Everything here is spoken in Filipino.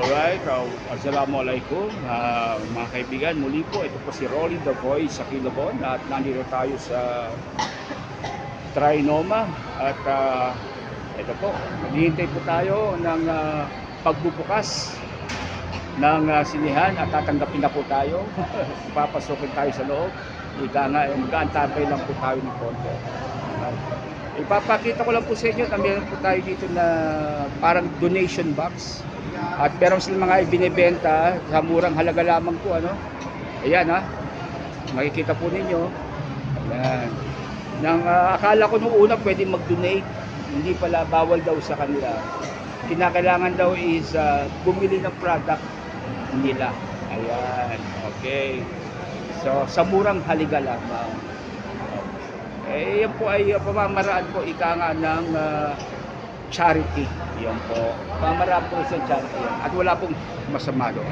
Alright, assalamualaikum mga kaibigan. Muli po, ito po si Rolly the Voice sa Kilobon at nandito tayo sa Trinoma at ito po, naghihintay po tayo ng pagbubukas ng sinihan at tatanggapin na po tayo. Papasukin tayo sa loob. Ika nga, mag-aantapay lang po tayo ng konti. Ipapakita ko lang po sa inyo na meron po tayo dito na parang donation box. At meron silang mga ibinebenta sa murang halaga lamang po, ano. Ayan makikita po ninyo. Ayan. Akala ko nung una pwede mag-donate, hindi pala, bawal daw sa kanila. Kinakailangan daw is bumili ng product nila. Ayan, okay. So sa murang halaga lamang. Yan po ay pamamaraan po ika nga ng charity. Yan po. Pamamaraan po sa charity. At wala pong masama doon.